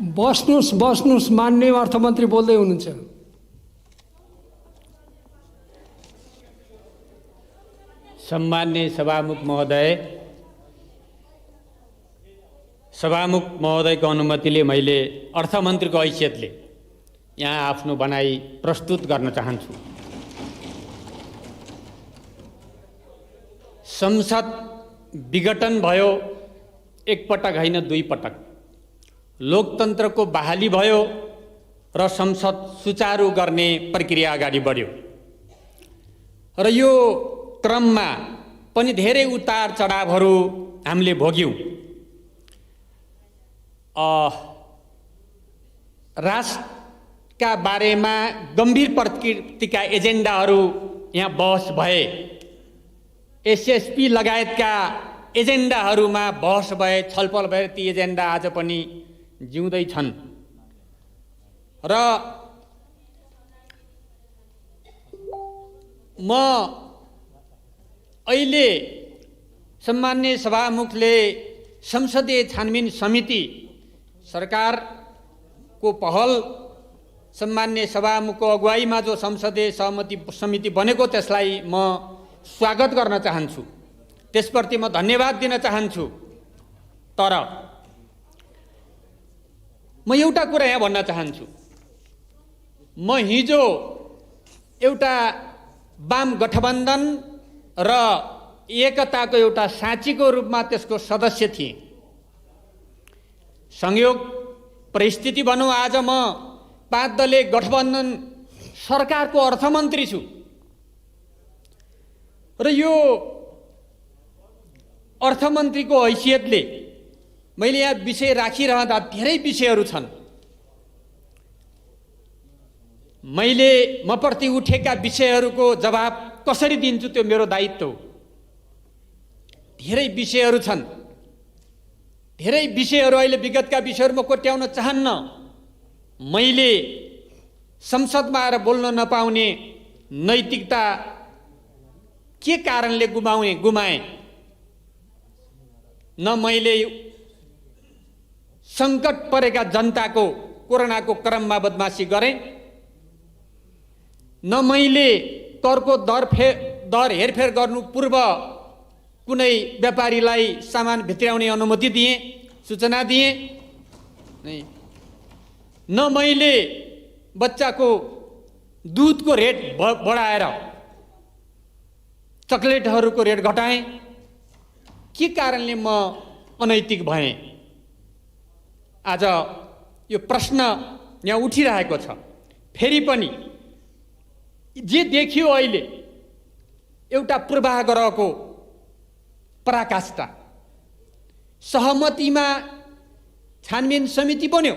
बस्नुस् बस्नुस् मान्ने अर्थमन्त्री बोल्दै हुनुहुन्छ। सम्मान्य सभामुख महोदय, सभामुख महोदयको अनुमतिले मैले अर्थमन्त्रीको हैसियतले यहाँ आफ्नो भनाइ प्रस्तुत गर्न चाहन्छु। संसद विघटन भयो, एक पटक होइन दुई पटक। लोकतन्त्रको बहाली भयो र संसद सुचारू गर्ने प्रक्रिया अगाडि बढ्यो र यो क्रममा पनि धेरै उतार चढावहरू हामीले भोग्यौं। राष्ट्रका बारेमा गम्भीर प्रकृतिका एजेन्डाहरू यहाँ बहस भए, एसएसपी लगायतका एजेन्डाहरूमा बहस भए, छलफल भए। ती एजेन्डा आज पनि जिउँदै छन् र म अहिले सम्मान्य सभामुखले संसदीय छानबिन समिति सरकारको पहल, सम्मान्य सभामुखको अगुवाईमा जो संसदीय समिति बनेको त्यसलाई म स्वागत गर्न चाहन्छु, त्यसप्रति म धन्यवाद दिन चाहन्छु। तर म एउटा कुरा यहाँ भन्न चाहन्छु। म हिजो एउटा वाम गठबन्धन र एकताको एउटा साँचीको रूपमा त्यसको सदस्य थिएँ। संयोग परिस्थिति भनौँ, आज म 5 दलीय गठबन्धन सरकारको अर्थमन्त्री छु र यो अर्थमन्त्रीको हैसियतले मैले यहाँ विषय राखिरहँदा धेरै विषयहरू छन्। मैले मप्रति उठेका विषयहरूको जवाब कसरी दिन्छु त्यो मेरो दायित्व हो। धेरै विषयहरू छन्, धेरै विषयहरू अहिले विगतका विषयहरू म कोट्याउन चाहन्न। मैले संसदमा आएर बोल्न नपाउने नैतिकता के कारणले गुमाएँ? न मैले सङ्कट परेका जनताको कोरोनाको क्रममा बदमासी गरेँ, न मैले करको दर हेरफेर गर्नु पूर्व कुनै व्यापारीलाई सामान भित्राउने अनुमति दिएँ, सूचना दिएँ, न मैले बच्चाको दुधको रेट बढाएर चकलेटहरूको रेट घटाएँ। के कारणले म अनैतिक भएँ? आज यो प्रश्न यहाँ उठिरहेको छ। फेरि पनि जे देखियो अहिले एउटा पूर्वाग्रहको पराकाष्ठा। सहमतिमा छानबिन समिति बन्यो।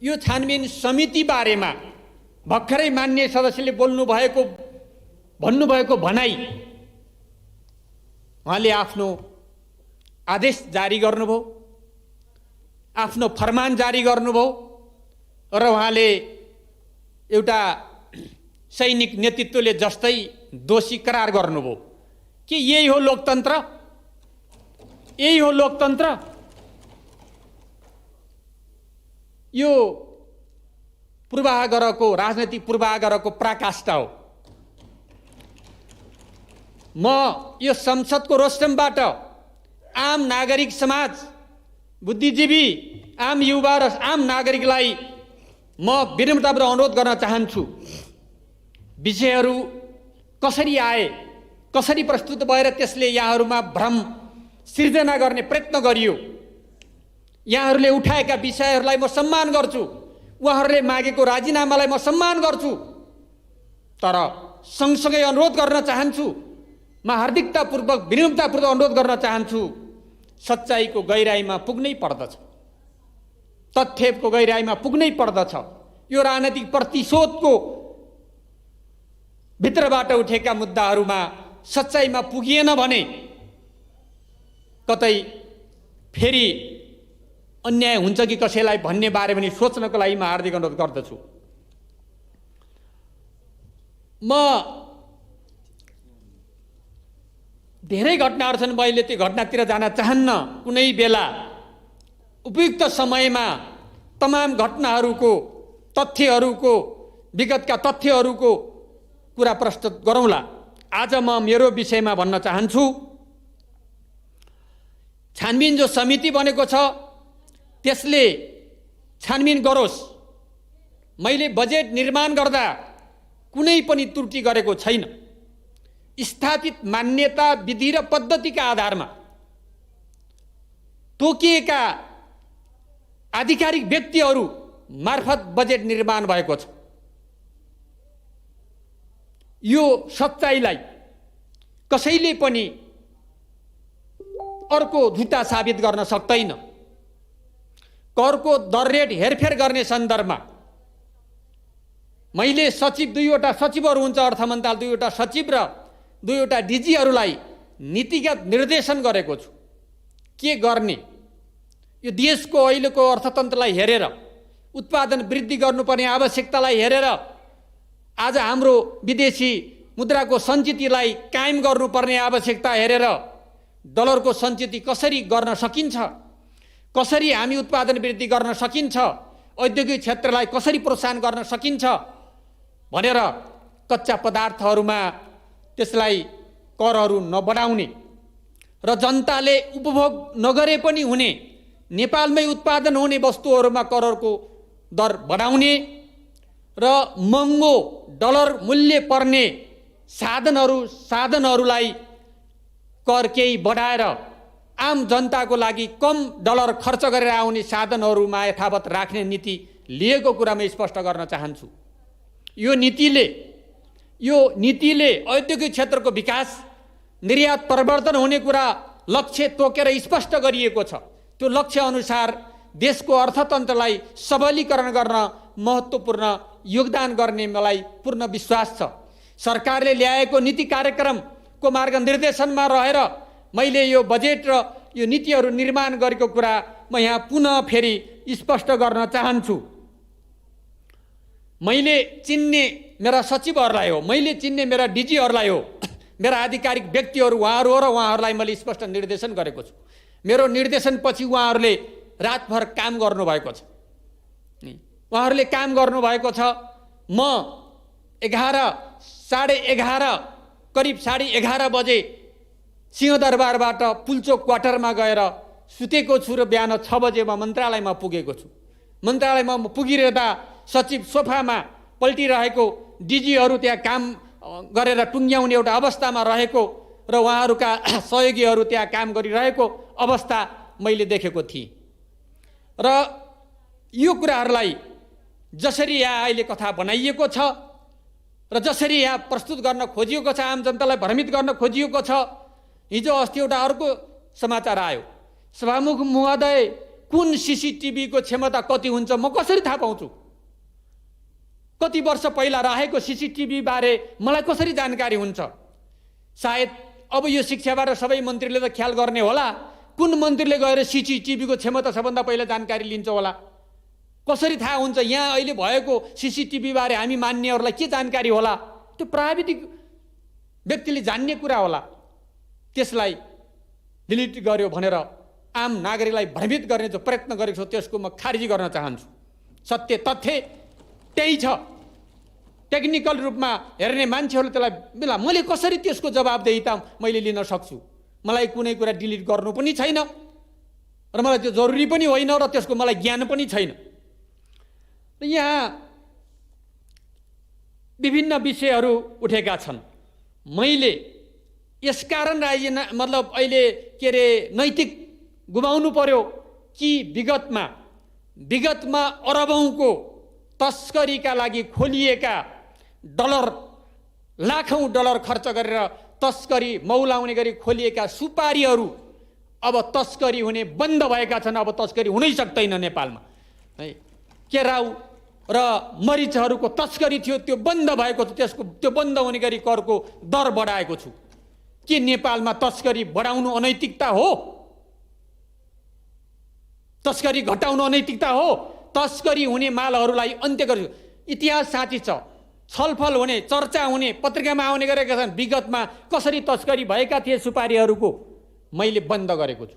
यो छानबिन समिति बारेमा भर्खरै मान्य सदस्यले भन्नुभएको भनाई, उहाँले आफ्नो आदेश जारी गर्नुभयो, आफ्नो फरमान जारी गर्नुभयो र उहाँले एउटा सैनिक नेतृत्वले जस्तै दोषी करार गर्नुभयो कि यही हो लोकतन्त्र, यही हो लोकतन्त्र। यो पूर्वाग्रहको, राजनैतिक पूर्वाग्रहको पराकाष्ठा हो। म यो संसदको रोस्टमबाट आम नागरिक समाज, बुद्धिजीवी, आम युवा र आम नागरिकलाई म विनम्रतापूर्वक अनुरोध गर्न चाहन्छु। विषयहरू कसरी आए, कसरी प्रस्तुत भएर त्यसले यहाँहरूमा भ्रम सिर्जना गर्ने प्रयत्न गरियो। यहाँहरूले उठाएका विषयहरूलाई म सम्मान गर्छु, उहाँहरूले मागेको राजीनामालाई म सम्मान गर्छु। तर सँगसँगै अनुरोध गर्न चाहन्छु, म हार्दिकतापूर्वक विनम्रतापूर्वक अनुरोध गर्न चाहन्छु, सच्चाइको गहिराइमा पुग्नै पर्दछ, तथ्यको गहिराइमा पुग्नै पर्दछ। यो राजनीतिक प्रतिशोधको भित्रबाट उठेका मुद्दाहरूमा सच्चाइमा पुगिएन भने कतै फेरि अन्याय हुन्छ कि कसैलाई भन्ने बारे पनि सोच्नको लागि म हार्दिक अनुरोध गर्दछु। म धेरै घटनाहरू छन्, मैले त्यो घटनातिर जान चाहन्न। कुनै बेला उपयुक्त समयमा तमाम घटनाहरूको तथ्यहरूको विगतका तथ्यहरूको कुरा प्रस्तुत गरौँला। आज म मेरो विषयमा भन्न चाहन्छु, छानबिन जो समिति बनेको छ त्यसले छानबिन गरोस्। मैले बजेट निर्माण गर्दा कुनै पनि त्रुटि गरेको छैन। स्थापित मान्यता विधि र पद्धतिका आधारमा तोकिएका आधिकारिक व्यक्तिहरू मार्फत बजेट निर्माण भएको छ। यो सच्चाइलाई कसैले पनि अर्को झुटा साबित गर्न सक्दैन। करको दर रेट हेरफेर गर्ने सन्दर्भमा मैले सचिव 2वटा सचिवहरू हुन्छ अर्थ मन्त्रालय 2वटा सचिव र 2वटा डिजीहरूलाई नीतिगत निर्देशन गरेको छु। के गर्ने, यो देशको अहिलेको अर्थतन्त्रलाई हेरेर, उत्पादन वृद्धि गर्नुपर्ने आवश्यकतालाई हेरेर, आज हाम्रो विदेशी मुद्राको सञ्चितलाई कायम गर्नुपर्ने आवश्यकता हेरेर डलरको सञ्चित कसरी गर्न सकिन्छ, कसरी हामी उत्पादन वृद्धि गर्न सकिन्छ, औद्योगिक क्षेत्रलाई कसरी प्रोत्साहन गर्न सकिन्छ भनेर कच्चा पदार्थहरूमा त्यसलाई करहरू नबढाउने र जनताले उपभोग नगरे पनि हुने नेपालमै उत्पादन हुने वस्तुहरूमा करहरूको दर बढाउने र महँगो डलर मूल्य पर्ने साधनहरूलाई कर केही बढाएर आम जनताको लागि कम डलर खर्च गरेर आउने साधनहरूमा यथावत राख्ने नीति लिएको कुरा म स्पष्ट गर्न चाहन्छु। यो नीतिले औद्योगिक क्षेत्रको विकास, निर्यात प्रवर्धन हुने कुरा लक्ष्य तोकेर स्पष्ट गरिएको छ। त्यो लक्ष्य अनुसार देशको अर्थतन्त्रलाई सबलीकरण गर्न महत्त्वपूर्ण योगदान गर्ने मलाई पूर्ण विश्वास छ। सरकारले ल्याएको नीति कार्यक्रमको मार्गनिर्देशनमा रहेर मैले यो बजेट र यो नीतिहरू निर्माण गरेको कुरा म यहाँ पुनः फेरि स्पष्ट गर्न चाहन्छु। मैले चिन्ने मेरा सचिवहरूलाई हो, मैले चिन्ने मेरा डिजीहरूलाई हो, मेरा आधिकारिक व्यक्तिहरू उहाँहरू हो र उहाँहरूलाई मैले स्पष्ट निर्देशन गरेको छु। मेरो निर्देशनपछि उहाँहरूले रातभर काम गर्नुभएको छ। उहाँहरूले काम गर्नुभएको छ। म 11:30 करिब 11:30 बजे सिंहदरबारबाट पुल्चोक क्वार्टरमा गएर सुतेको छु र बिहान 6 बजे म मन्त्रालयमा पुगेको छु। मन्त्रालयमा म पुगिरहँदा सचिव सोफामा पल्टिरहेको, डिजीहरू त्यहाँ काम गरेर टुङ्ग्याउने एउटा अवस्थामा रहेको र उहाँहरूका सहयोगीहरू त्यहाँ काम गरिरहेको अवस्था मैले देखेको थिएँ। र यो कुराहरूलाई जसरी यहाँ अहिले कथा बनाइएको छ र जसरी यहाँ प्रस्तुत गर्न खोजिएको छ, आम जनतालाई भ्रमित गर्न खोजिएको छ। हिजो अस्ति एउटा अर्को समाचार आयो, सभामुख महोदय कुन सीसीटीभीको क्षमता कति हुन्छ म कसरी थाहा पाउँछु? कति वर्ष पहिला राखेको सीसीटीभी बारे मलाई कसरी जानकारी हुन्छ? सायद अब यो शिक्षाबाट सबै मन्त्रीले त ख्याल गर्ने होला। कुन मन्त्रीले गएर सीसीटीभीको क्षमता सबभन्दा पहिला जानकारी लिन्छ होला? कसरी थाहा हुन्छ? यहाँ अहिले भएको सीसीटीभी बारे हामी मान्नेहरूलाई के जानकारी होला? त्यो प्राविधिक व्यक्तिले जान्ने कुरा होला। त्यसलाई डिलिट गर्यो भनेर आम नागरिकलाई भ्रमित गर्ने जो प्रयत्न गरेको छ त्यसको म खारिज गर्न चाहन्छु। सत्य तथ्य त्यही छ। टेक्निकल रूपमा हेर्ने मान्छेहरूले त्यसलाई बेला मैले कसरी त्यसको जवाबदेहिता मैले लिन सक्छु? मलाई कुनै कुरा डिलिट गर्नु पनि छैन र मलाई त्यो जरुरी पनि होइन र त्यसको मलाई ज्ञान पनि छैन। यहाँ विभिन्न विषयहरू उठेका छन्। मैले यसकारण मतलब अहिले के अरे नैतिक गुमाउनु पर्यो कि विगतमा अरबौंको तस्करीका लागि खोलिएका डलर, लाखौं डलर खर्च गरेर तस्करी मौलाउने गरी खोलिएका सुपारीहरू अब तस्करी हुने बन्द भएका छन्। अब तस्करी हुनै सक्दैन नेपालमा। है, केराउ र मरिचहरूको तस्करी थियो, त्यो बन्द भएको छ। त्यो बन्द हुने गरी करको दर बढाएको छु। के नेपालमा तस्करी बढाउनु अनैतिकता हो? तस्करी घटाउनु अनैतिकता हो? तस्करी हुने मालहरूलाई अन्त्य गर्नु इतिहास साँची छ। छलफल हुने, चर्चा हुने, पत्रिकामा आउने गरेका छन्। विगतमा कसरी तस्करी भएका थिए सुपारीहरूको मैले बन्द गरेको छु।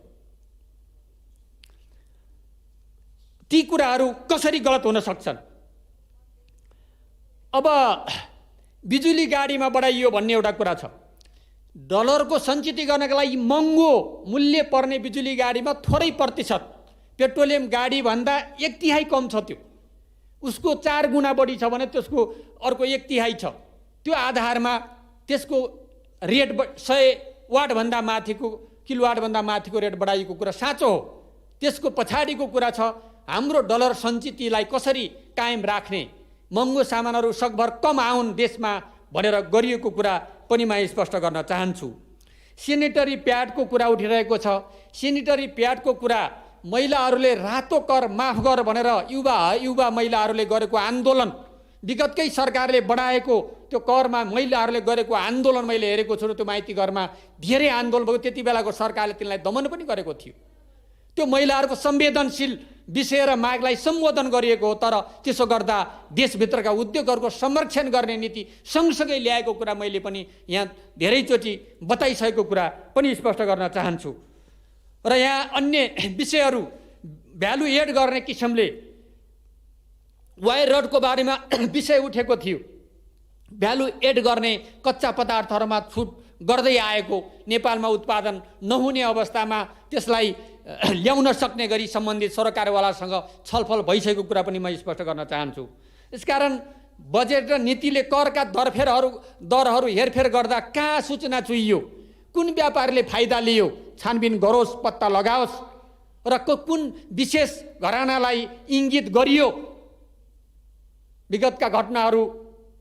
ती कुराहरू कसरी गलत हुन सक्छन्? अब बिजुली गाडीमा बढाइयो भन्ने एउटा कुरा छ। डलरको सञ्चित गर्नका लागि महँगो मूल्य पर्ने बिजुली गाडीमा थोरै प्रतिशत पेट्रोलियम गाडी भन्दा 1/3 कम छ। त्यो उसको 4 गुणा बढी छ भने त्यसको अर्को 1/3 छ। त्यो आधारमा त्यसको रेट 100 वाट भन्दा माथिको किलोवाट भन्दा माथिको रेट बढाइएको कुरा साँचो हो। त्यसको पछाडिको कुरा छ हाम्रो डलर सञ्चितलाई कसरी कायम राख्ने, महँगो सामानहरू सकभर कम आउन् देशमा भनेर गरिएको कुरा पनि म स्पष्ट गर्न चाहन्छु। सेनिटरी प्याडको कुरा उठिरहेको छ। सेनिटरी प्याडको कुरा महिलाहरूले रातो कर माफ गर भनेर युवा महिलाहरूले गरेको आन्दोलन, विगतकै सरकारले बढाएको त्यो करमा महिलाहरूले गरेको आन्दोलन मैले हेरेको छु। त्यो माइती घरमा धेरै आन्दोलन भयो। त्यति बेलाको सरकारले तिनलाई दमन पनि गरेको थियो। त्यो महिलाहरूको संवेदनशील विषय र मागलाई सम्बोधन गरिएको हो। तर त्यसो गर्दा देशभित्रका उद्योगहरूको संरक्षण गर्ने नीति सँगसँगै ल्याएको कुरा मैले पनि यहाँ धेरैचोटि बताइसकेको कुरा पनि स्पष्ट गर्न चाहन्छु। र यहाँ अन्य विषयहरू भ्यालु एड गर्ने किसिमले वायर रडको बारेमा विषय उठेको थियो। भ्यालु एड गर्ने कच्चा पदार्थहरूमा छुट गर्दै आएको, नेपालमा उत्पादन नहुने अवस्थामा त्यसलाई ल्याउन सक्ने गरी सम्बन्धित सरकारवालासँग छलफल भइसकेको कुरा पनि म स्पष्ट गर्न चाहन्छु। यसकारण बजेट र नीतिले करका दरहरू हेरफेर गर्दा कहाँ सूचना चुइयो, कुन व्यापारीले फाइदा लियो छानबिन गरोस्, पत्ता लगाओस् र कुन विशेष घरानालाई इङ्गित गरियो। विगतका घटनाहरू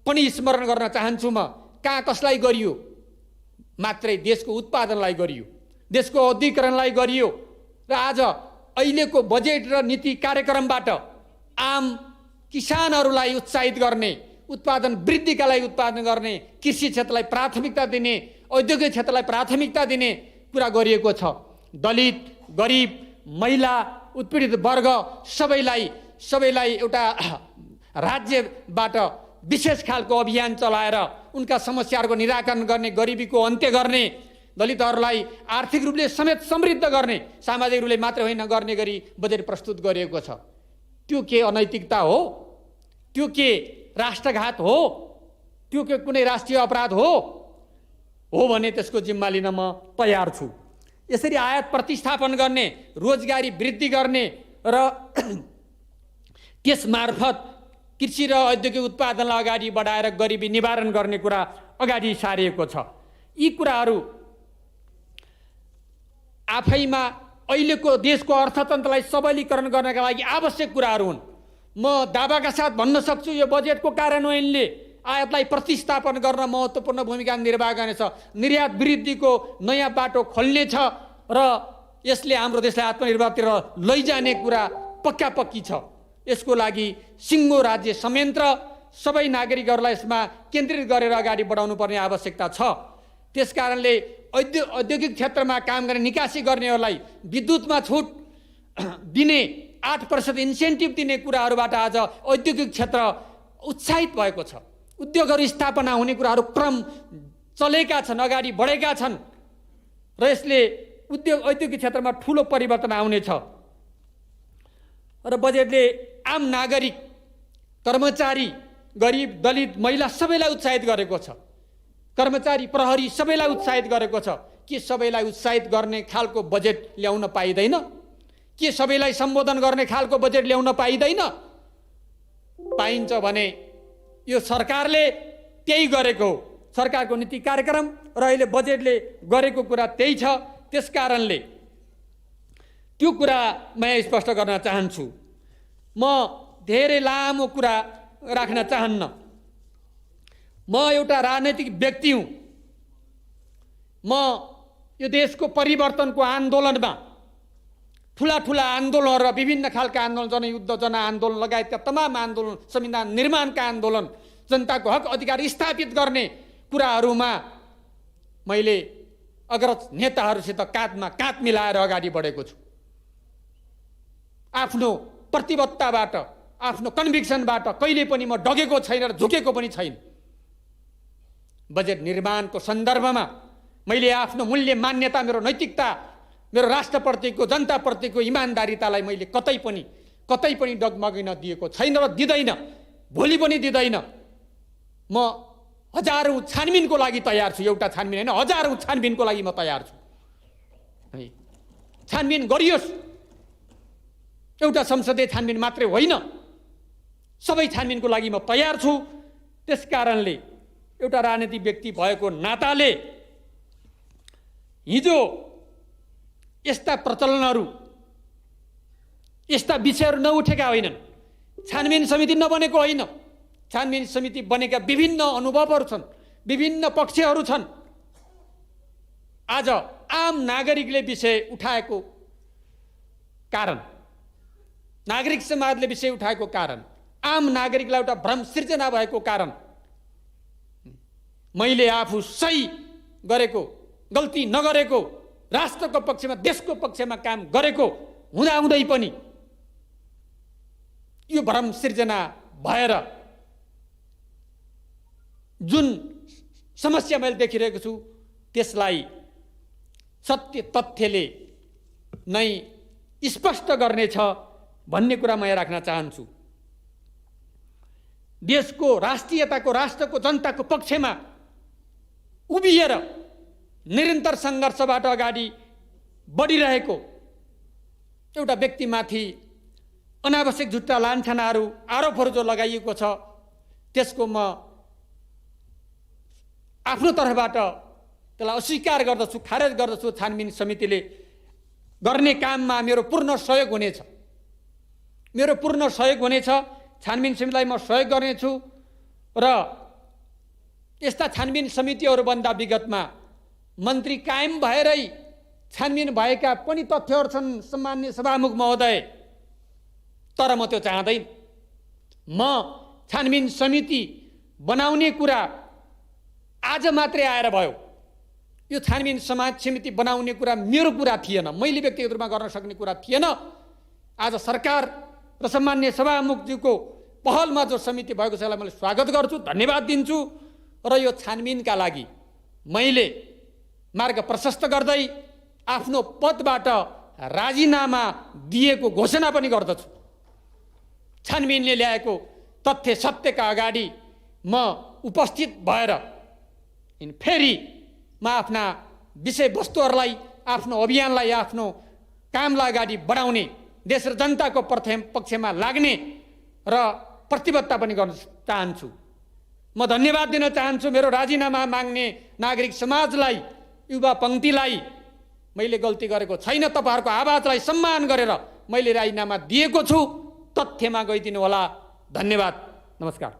पनि स्मरण गर्न चाहन्छु म। कहाँ कसलाई गरियो? मात्रै देशको उत्पादनलाई गरियो, देशको औद्योगिकरणलाई गरियो। र आज अहिलेको बजेट र नीति कार्यक्रमबाट आम किसानहरूलाई उत्साहित गर्ने, उत्पादन वृद्धिका लागि उत्पादन गर्ने, कृषि क्षेत्रलाई प्राथमिकता दिने, औद्योगिक क्षेत्रलाई प्राथमिकता दिने कुरा गरिएको छ। दलित, गरिब, महिला, उत्पीडित वर्ग सबैलाई एउटा राज्यबाट विशेष खालको अभियान चलाएर उनका समस्याहरूको निराकरण गर्ने, गरिबीको अन्त्य गर्ने, दलितहरूलाई आर्थिक रूपले समेत समृद्ध गर्ने, सामाजिक रूपले मात्र होइन गर्ने गरी बजेट प्रस्तुत गरिएको छ। त्यो के अनैतिकता हो? त्यो के राष्ट्रघात हो? त्यो के कुनै राष्ट्रिय अपराध हो भने त्यसको जिम्मा लिन म तयार छु। यसरी आयात प्रतिस्थापन गर्ने, रोजगारी वृद्धि गर्ने र त्यसमार्फत कृषि र औद्योगिक उत्पादनलाई अगाडि बढाएर गरिबी निवारण गर्ने कुरा अगाडि सारिएको छ। यी कुराहरू आफैमा अहिलेको देशको अर्थतन्त्रलाई सबलीकरण गर्नका लागि आवश्यक कुराहरू हुन्। म दावाका साथ भन्न सक्छु यो बजेटको कार्यान्वयनले आयातलाई प्रतिस्थापन गर्न महत्त्वपूर्ण भूमिका निर्वाह गर्नेछ। निर्यात वृद्धिको नयाँ बाटो खोल्नेछ र यसले हाम्रो देशलाई आत्मनिर्भरतिर लैजाने कुरा पक्का पक्की छ। यसको लागि सिङ्गो राज्य संयन्त्र सबै नागरिकहरूलाई यसमा केन्द्रित गरेर अगाडि बढाउनु पर्ने आवश्यकता छ। त्यसकारणले औद्योगिक क्षेत्रमा काम गर्ने, निकासी गर्नेहरूलाई विद्युतमा छुट दिने, 8% इन्सेन्टिभ दिने कुराहरूबाट आज औद्योगिक क्षेत्र उत्साहित भएको छ। उद्योगहरू स्थापना हुने कुराहरू क्रम चलेका छन्, अगाडि बढेका छन् र यसले औद्योगिक क्षेत्रमा ठुलो परिवर्तन आउनेछ। र बजेटले आम नागरिक, कर्मचारी, गरिब, दलित, महिला सबैलाई उत्साहित गरेको छ। कर्मचारी, प्रहरी सबैलाई उत्साहित गरेको छ। के सबैलाई उत्साहित गर्ने खालको बजेट ल्याउन पाइँदैन? के सबैलाई सम्बोधन गर्ने खालको बजेट ल्याउन पाइँदैन? पाइन्छ भने यो सरकारले त्यही गरेको हो। सरकारको नीति कार्यक्रम र अहिले बजेटले गरेको कुरा त्यही छ। त्यसकारणले त्यो कुरा म स्पष्ट गर्न चाहन्छु। म धेरै लामो कुरा राख्न चाहन्न। म एउटा राजनैतिक व्यक्ति हुँ। म यो देशको परिवर्तनको आन्दोलनमा ठुला आन्दोलनहरू र विभिन्न खालका आन्दोलन, जनयुद्ध, जनआन्दोलन लगायतका तमाम आन्दोलन, संविधान निर्माणका आन्दोलन, जनताको हक अधिकार स्थापित गर्ने कुराहरूमा मैले अग्रज नेताहरूसित काँधमा काँध मिलाएर अगाडि बढेको छु। आफ्नो प्रतिबद्धताबाट, आफ्नो कन्भिक्सनबाट कहिले पनि म डगेको छैन र झुकेको पनि छैन। बजेट निर्माणको सन्दर्भमा मैले आफ्नो मूल्य, मान्यता, मेरो नैतिकता, मेरो राष्ट्रप्रतिको, जनताप्रतिको इमान्दारितालाई मैले कतै पनि कतै पनि डगमगिन दिएको छैन र दिँदैन, भोलि पनि दिँदैन। म हजारौँ छानबिनको लागि तयार छु, एउटा छानबिन होइन, हजारौँ छानबिनको लागि म तयार छु। है, छानबिन गरियोस्, एउटा संसदीय छानबिन मात्रै होइन, सबै छानबिनको लागि म तयार छु। त्यस कारणले एउटा राजनीतिक व्यक्ति भएको नाताले हिजो यस्ता प्रचलनहरू, यस्ता विषयहरू नउठेका होइनन्। छानबिन समिति नबनेको होइन, छानबिन समिति बनेका विभिन्न अनुभवहरू छन्, विभिन्न पक्षहरू छन्। आज आम नागरिकले विषय उठाएको कारण, नागरिक समाजले विषय उठाएको कारण, आम नागरिकलाई एउटा भ्रम सिर्जना भएको कारण मैले आफू सही गरेको, गल्ती नगरेको, राष्ट्रको पक्षमा, देशको पक्षमा काम गरेको हुँदाहुँदै पनि यो भ्रम सिर्जना भएर जुन समस्या मैले देखिरहेको छु त्यसलाई सत्य तथ्यले नै स्पष्ट गर्नेछ भन्ने कुरा म यहाँ राख्न चाहन्छु। देशको राष्ट्रियताको, राष्ट्रको, जनताको पक्षमा उभिएर निरन्तर सङ्घर्षबाट अगाडि बढिरहेको एउटा व्यक्तिमाथि अनावश्यक झुट्टा लान्छनाहरू, आरोपहरू जो लगाइएको छ त्यसको म आफ्नो तर्फबाट त्यसलाई अस्वीकार गर्दछु, खारेज गर्दछु। छानबिन समितिले गर्ने काममा मेरो पूर्ण सहयोग हुनेछ, मेरो पूर्ण सहयोग हुनेछ। छानबिन समितिलाई म सहयोग गर्नेछु र यस्ता छानबिन समितिहरूभन्दा विगतमा मन्त्री कायम भएरै छानबिन भएका पनि तथ्यहरू छन् सम्माननीय सभामुख महोदय, तर म त्यो चाहँदैन। म छानबिन समिति बनाउने कुरा आज मात्रै आएर भयो। यो छानबिन समिति बनाउने कुरा मेरो कुरा थिएन, मैले व्यक्तिगत रूपमा गर्न सक्ने कुरा थिएन। आज सरकार र सम्माननीय सभामुखज्यूको पहलमा जो समिति भएको छ यसलाई मैले स्वागत गर्छु, धन्यवाद दिन्छु। र यो छानबिनका लागि मैले मार्ग प्रशस्त गर्दै आफ्नो पदबाट राजीनामा दिएको घोषणा पनि गर्दछु। छानबिनले ल्याएको तथ्य सत्यका अगाडि म उपस्थित भएर फेरि म आफ्ना विषयवस्तुहरूलाई, आफ्नो अभियानलाई, आफ्नो कामलाई अगाडि बढाउने, देश र जनताको पक्षमा लाग्ने र प्रतिबद्धता पनि गर्न चाहन्छु। म धन्यवाद दिन चाहन्छु मेरो राजीनामा माग्ने नागरिक समाजलाई, युवा पङ्क्तिलाई। मैले गल्ती गरेको छैन, तपाईँहरूको आवाजलाई सम्मान गरेर मैले राजीनामा दिएको छु। तथ्यमा गइदिनु होला। धन्यवाद, नमस्कार।